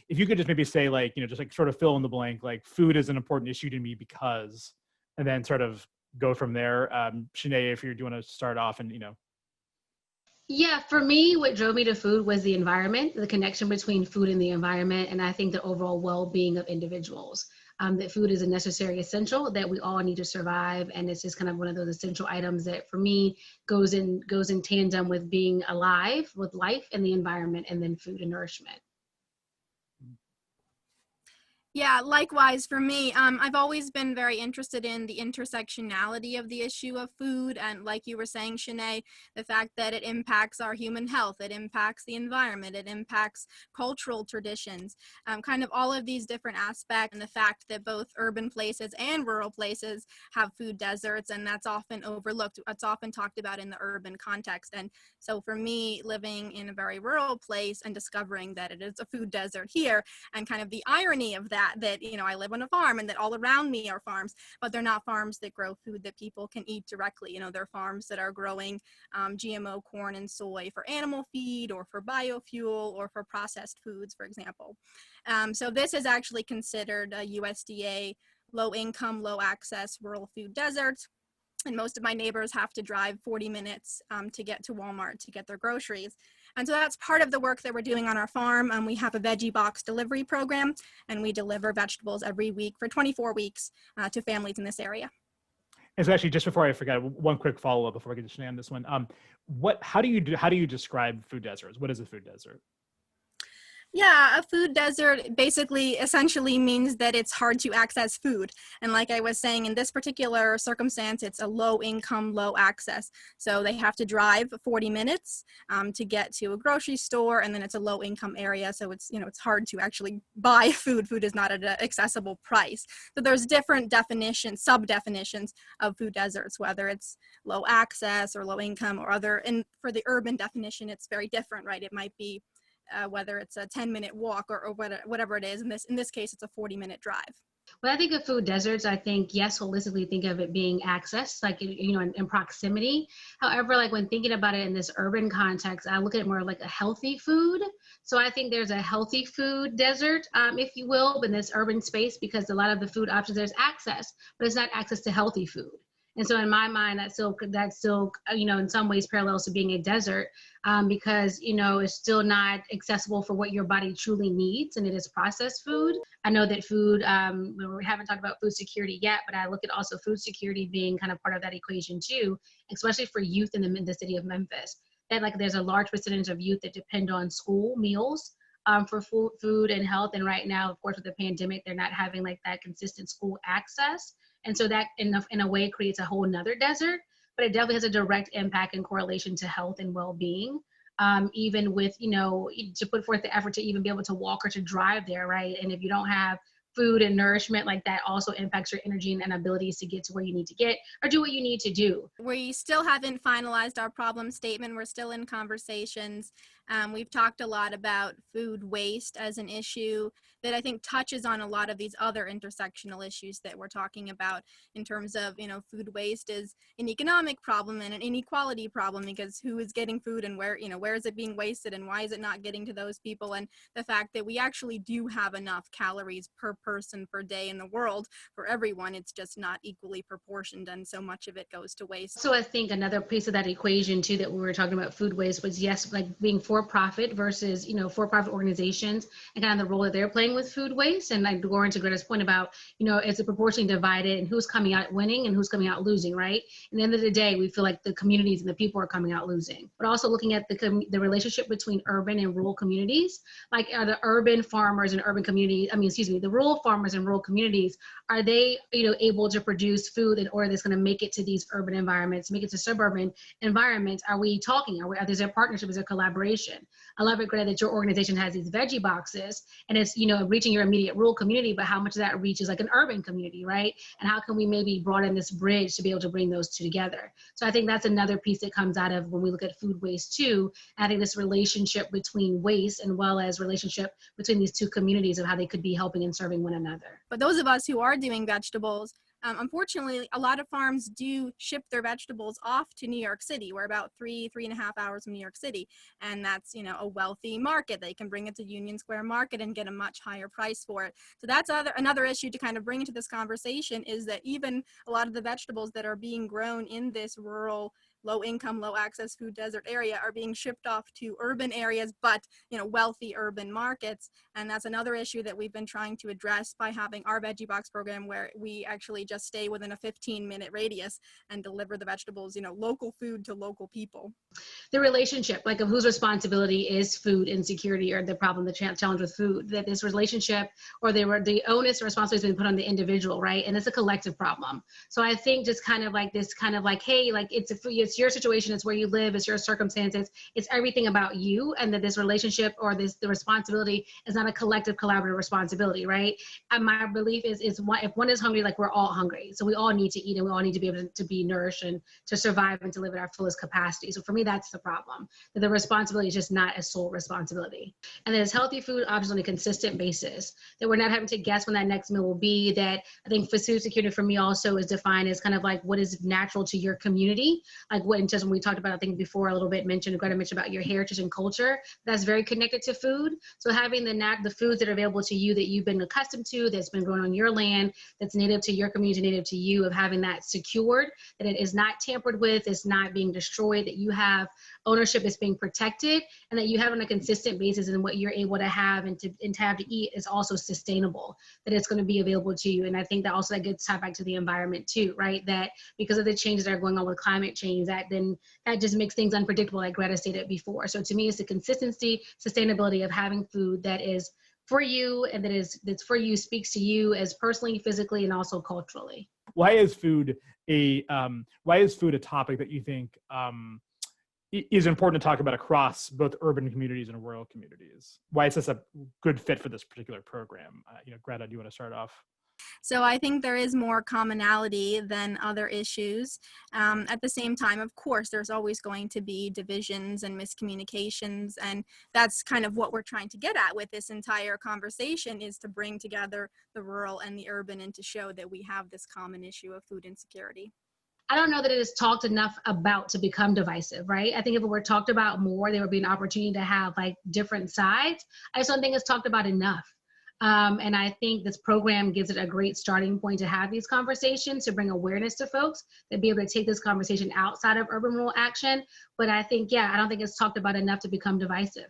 if you could just maybe say like, just like sort of fill in the blank, like food is an important issue to me because, and then sort of go from there. Shenee, if you want to start off and, Yeah, for me, what drove me to food was the environment, the connection between food and the environment, and I think the overall well-being of individuals. That food is a necessary essential that we all need to survive, and it's just kind of one of those essential items that, for me, goes in tandem with being alive, with life and the environment, and then food and nourishment. Yeah, likewise for me. I've always been very interested in the intersectionality of the issue of food. And like you were saying, Shenee, the fact that it impacts our human health, it impacts the environment, it impacts cultural traditions, kind of all of these different aspects, and the fact that both urban places and rural places have food deserts, and that's often overlooked. It's often talked about in the urban context. And so for me, living in a very rural place and discovering that it is a food desert here, and kind of the irony of that, I live on a farm and that all around me are farms, but they're not farms that grow food that people can eat directly. They're farms that are growing GMO corn and soy for animal feed or for biofuel or for processed foods, for example. So this is actually considered a USDA low income, low access rural food desert. And most of my neighbors have to drive 40 minutes to get to Walmart to get their groceries. And so that's part of the work that we're doing on our farm. We have a veggie box delivery program, and we deliver vegetables every week for 24 weeks to families in this area. And so actually, just before I forget, one quick follow-up before I get to Shenee on this one. How do you describe food deserts? What is a food desert? Yeah, a food desert basically essentially means that it's hard to access food. And like I was saying, in this particular circumstance, it's a low income, low access. So they have to drive 40 minutes to get to a grocery store, and then it's a low income area. So it's hard to actually buy food. Food is not at an accessible price. So there's different definitions, sub-definitions of food deserts, whether it's low access or low income or other. And for the urban definition, it's very different, right? It might be whether it's a 10-minute walk or whatever it is. In this case, it's a 40-minute drive. When I think of food deserts, I think, yes, holistically think of it being access, like, in proximity. However, like when thinking about it in this urban context, I look at it more like a healthy food. So I think there's a healthy food desert, if you will, in this urban space, because a lot of the food options, there's access, but it's not access to healthy food. And so in my mind, that's still, in some ways parallels to being a desert, because, it's still not accessible for what your body truly needs, and it is processed food. I know that food, we haven't talked about food security yet, but I look at also food security being kind of part of that equation too, especially for youth in the city of Memphis. That there's a large percentage of youth that depend on school meals for food and health. And right now, of course, with the pandemic, they're not having that consistent school access. And so that in a way creates a whole nother desert, but it definitely has a direct impact and correlation to health and well-being. Even with, to put forth the effort to even be able to walk or to drive there, right? And if you don't have food and nourishment, that also impacts your energy and abilities to get to where you need to get or do what you need to do. We still haven't finalized our problem statement. We're still in conversations. We've talked a lot about food waste as an issue that I think touches on a lot of these other intersectional issues that we're talking about in terms of, food waste is an economic problem and an inequality problem, because who is getting food and where is it being wasted and why is it not getting to those people? And the fact that we actually do have enough calories per person per day in the world for everyone, it's just not equally proportioned, and so much of it goes to waste. So I think another piece of that equation too that we were talking about food waste was, yes, being for-profit versus, for-profit organizations and kind of the role that they're playing with food waste. And going to Greta's point about, is it proportionally divided and who's coming out winning and who's coming out losing, right? At the end of the day, we feel like the communities and the people are coming out losing. But also looking at the relationship between urban and rural communities, are the urban farmers and urban communities, the rural farmers and rural communities, are they, able to produce food in order that's going to make it to these urban environments, make it to suburban environments? Are we talking? Are there a partnership? Is there collaboration? I love it, Greta, that your organization has these veggie boxes and it's, reaching your immediate rural community, but how much of that reaches an urban community, right? And how can we maybe broaden this bridge to be able to bring those two together? So I think that's another piece that comes out of when we look at food waste too. I think this relationship between waste and well as relationship between these two communities of how they could be helping and serving one another. But those of us who are doing vegetables, Unfortunately, a lot of farms do ship their vegetables off to New York City. We're about 3.5 hours from New York City. And that's, you know, a wealthy market. They can bring it to Union Square Market and get a much higher price for it. So that's another issue to kind of bring into this conversation, is that even a lot of the vegetables that are being grown in this rural, low income, low access food desert area are being shipped off to urban areas, but, you know, wealthy urban markets. And that's another issue that we've been trying to address by having our Veggie Box program, where we actually just stay within a 15-minute radius and deliver the vegetables, you know, local food to local people. The relationship, like, of whose responsibility is food insecurity, or the problem, the challenge with food, that this relationship, or the onus or responsibility has been put on the individual, right? And it's a collective problem. So I think just kind of like this kind of like, hey, like, it's your situation, it's where you live, it's your circumstances, it's everything about you, and that this relationship or the responsibility is not a collective collaborative responsibility, right? And my belief is if one is hungry, like, we're all hungry. So we all need to eat, and we all need to be able to be nourished and to survive and to live at our fullest capacity. So for me, that's the problem, that the responsibility is just not a sole responsibility. And that it's healthy food options on a consistent basis, that we're not having to guess when that next meal will be. That I think for food security for me also is defined as kind of like what is natural to your community. Like what, in terms when we talked about, I think before a little bit Greta mentioned about your heritage and culture, that's very connected to food. So having the foods that are available to you that you've been accustomed to, that's been grown on your land, that's native to your community, native to you, of having that secured, that it is not tampered with, it's not being destroyed, that you have ownership is being protected, and that you have on a consistent basis, and what you're able to have and to have to eat is also sustainable, that it's going to be available to you. And I think that also that gets tied back to the environment too, right? That because of the changes that are going on with climate change, that just makes things unpredictable, like Greta stated before. So to me, it's the consistency, sustainability of having food that is for you, and that's for you, speaks to you as personally, physically, and also culturally. Why is food a topic that you think is important to talk about across both urban communities and rural communities? Why is this a good fit for this particular program? Greta, do you want to start off? So I think there is more commonality than other issues. At the same time, of course, there's always going to be divisions and miscommunications, and that's kind of what we're trying to get at with this entire conversation, is to bring together the rural and the urban and to show that we have this common issue of food insecurity. I don't know that it is talked enough about to become divisive, right? I think if it were talked about more, there would be an opportunity to have like different sides. I just don't think it's talked about enough. And I think this program gives it a great starting point to have these conversations, to bring awareness to folks, to be able to take this conversation outside of urban rural action. But I think, I don't think it's talked about enough to become divisive.